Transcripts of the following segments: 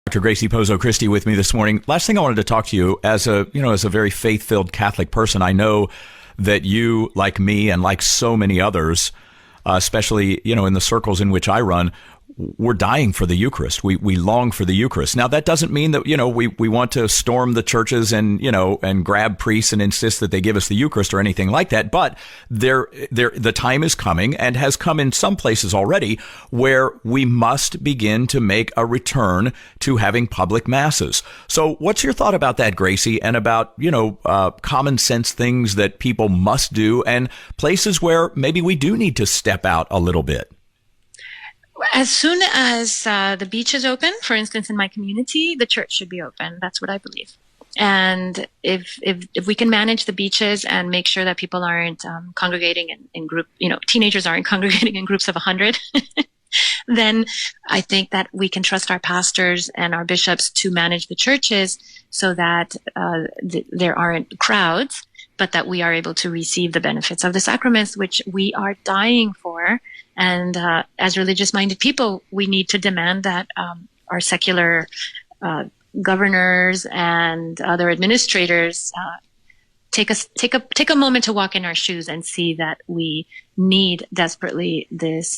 Dr. Gracie Pozo Christie with me this morning. Last thing I wanted to talk to you as a very faith-filled Catholic person. I know that you, like me and like so many others, especially, in the circles in which I run, we're dying for the Eucharist. We long for the Eucharist. Now, that doesn't mean that, we want to storm the churches and grab priests and insist that they give us the Eucharist or anything like that. But the time is coming, and has come in some places already, where we must begin to make a return to having public masses. So what's your thought about that, Gracie, and about, common sense things that people must do and places where maybe we do need to step out a little bit? As soon as the beach is open, for instance, in my community, the church should be open. That's what I believe. And if we can manage the beaches and make sure that people aren't congregating in group, teenagers aren't congregating in groups of 100, then I think that we can trust our pastors and our bishops to manage the churches so that there aren't crowds, but that we are able to receive the benefits of the sacraments, which we are dying for. And as religious-minded people, we need to demand that our secular governors and other administrators take a moment to walk in our shoes and see that we need desperately these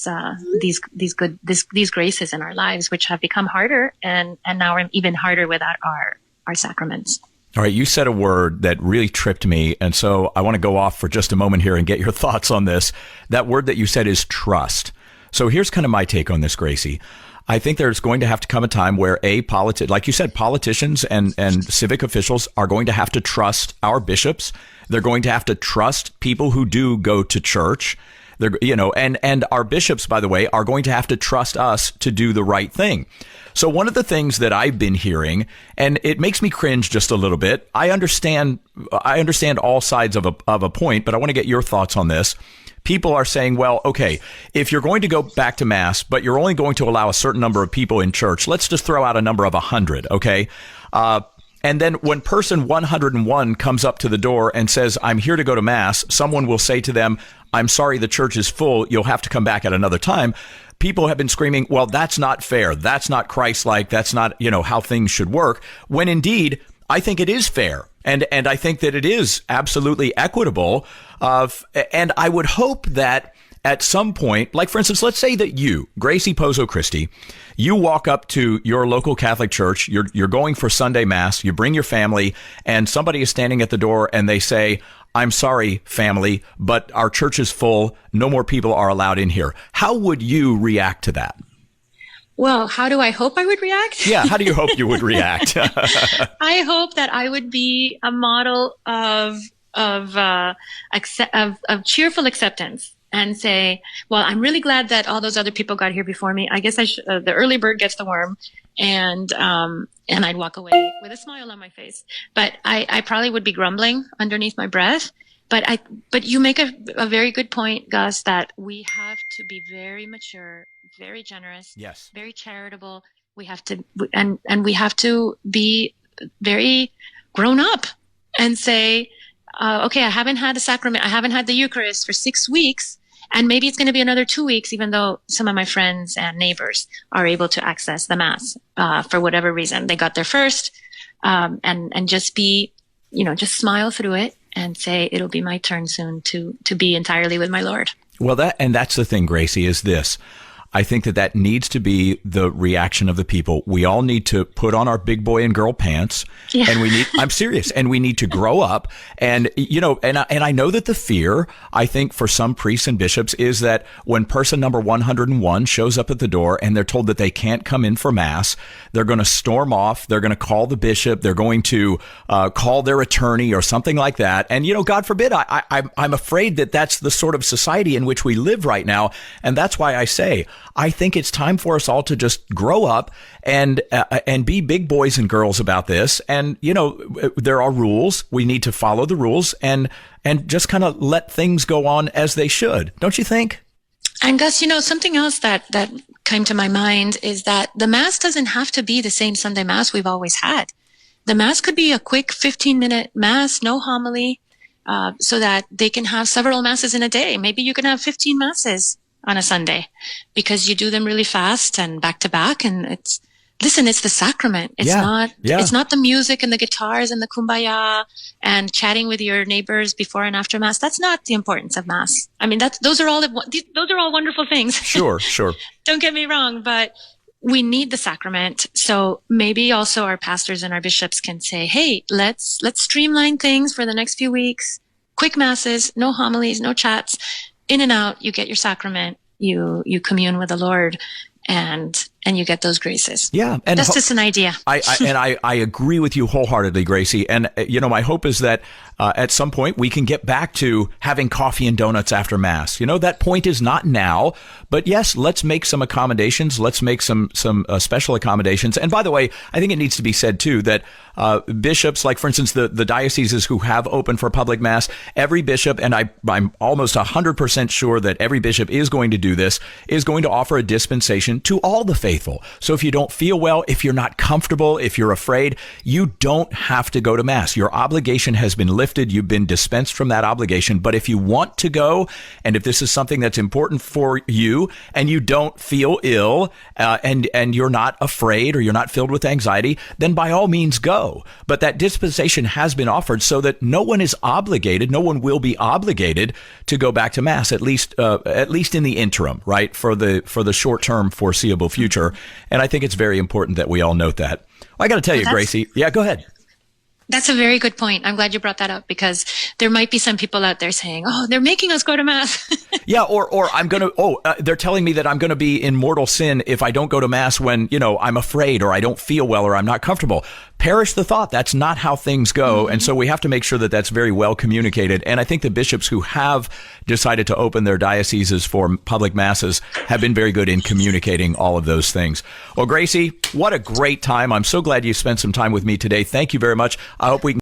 graces in our lives, which have become harder and now are even harder without our sacraments. All right, you said a word that really tripped me, and so I want to go off for just a moment here and get your thoughts on this. That word that you said is trust. So here's kind of my take on this, Gracie. I think there's going to have to come a time where like you said, politicians and civic officials are going to have to trust our bishops. They're going to have to trust people who do go to church. And our bishops, by the way, are going to have to trust us to do the right thing. So one of the things that I've been hearing, and it makes me cringe just a little bit. I understand all sides of a point, but I want to get your thoughts on this. People are saying, well, okay, if you're going to go back to Mass, but you're only going to allow a certain number of people in church, let's just throw out a number of 100, okay? And then when person 101 comes up to the door and says, I'm here to go to Mass, someone will say to them, I'm sorry, the church is full. You'll have to come back at another time. People have been screaming, well, that's not fair. That's not Christ-like. That's not, how things should work. When indeed, I think it is fair. And I think that it is absolutely equitable. And I would hope that at some point, like, for instance, let's say that you, Gracie Pozo Christie, you walk up to your local Catholic church, you're going for Sunday Mass, you bring your family, and somebody is standing at the door and they say, I'm sorry, family, but our church is full. No more people are allowed in here. How would you react to that? Well, how do I hope I would react? Yeah, how do you hope you would react? I hope that I would be a model of cheerful acceptance and say, well, I'm really glad that all those other people got here before me. I guess the early bird gets the worm, and I'd walk away with a smile on my face. But I probably would be grumbling underneath my breath. But you make a very good point, Gus, that we have to be very mature, very generous, yes, very charitable. We have to, and we have to be very grown up and say, okay, I haven't had a sacrament. I haven't had the Eucharist for 6 weeks. And maybe it's going to be another 2 weeks, even though some of my friends and neighbors are able to access the Mass for whatever reason. They got there first, and just be, just smile through it and say, it'll be my turn soon to be entirely with my Lord. Well, that's the thing, Gracie, is this. I think that needs to be the reaction of the people. We all need to put on our big boy and girl pants, yeah. And I'm serious, and we need to grow up. And, and I know that the fear, I think, for some priests and bishops is that when person number 101 shows up at the door and they're told that they can't come in for Mass, they're going to storm off. They're going to call the bishop. They're going to call their attorney or something like that. And, God forbid, I'm afraid that that's the sort of society in which we live right now. And that's why I say, I think it's time for us all to just grow up and be big boys and girls about this. And, there are rules. We need to follow the rules and just kind of let things go on as they should. Don't you think? And Gus, something else that came to my mind is that the Mass doesn't have to be the same Sunday Mass we've always had. The Mass could be a quick 15-minute Mass, no homily, so that they can have several Masses in a day. Maybe you can have 15 Masses on a Sunday because you do them really fast and back to back, and listen, it's the sacrament. It's it's not the music and the guitars and the kumbaya and chatting with your neighbors before and after Mass. That's not the importance of Mass. I mean, those are all wonderful things. Sure. Don't get me wrong, but we need the sacrament. So maybe also our pastors and our bishops can say, hey, let's streamline things for the next few weeks. Quick masses, no homilies, no chats, in and out. You get your sacrament. You commune with the Lord, and you get those graces. Yeah. And that's just an idea. I agree with you wholeheartedly, Gracie. And, my hope is that at some point we can get back to having coffee and donuts after Mass. That point is not now. But yes, let's make some accommodations. Let's make some special accommodations. And by the way, I think it needs to be said, too, that bishops, like, for instance, the dioceses who have open for public Mass, every bishop, and I'm almost 100% sure that every bishop is going to do this, is going to offer a dispensation to all the faithful. So if you don't feel well, if you're not comfortable, if you're afraid, you don't have to go to Mass. Your obligation has been lifted. You've been dispensed from that obligation. But if you want to go, and if this is something that's important for you, and you don't feel ill, and you're not afraid or you're not filled with anxiety, then by all means go. But that dispensation has been offered so that no one is obligated, no one will be obligated to go back to Mass, at least in the interim, right? For the short-term foreseeable future. And I think it's very important that we all note that. Well, I got to tell you, Gracie. Yeah, go ahead. That's a very good point. I'm glad you brought that up, because there might be some people out there saying, oh, they're making us go to Mass. Yeah. Or I'm going to, they're telling me that I'm going to be in mortal sin if I don't go to Mass when, I'm afraid or I don't feel well or I'm not comfortable. Perish the thought. That's not how things go. Mm-hmm. And so we have to make sure that that's very well communicated. And I think the bishops who have decided to open their dioceses for public Masses have been very good in communicating all of those things. Well, Gracie, what a great time. I'm so glad you spent some time with me today. Thank you very much. I hope we can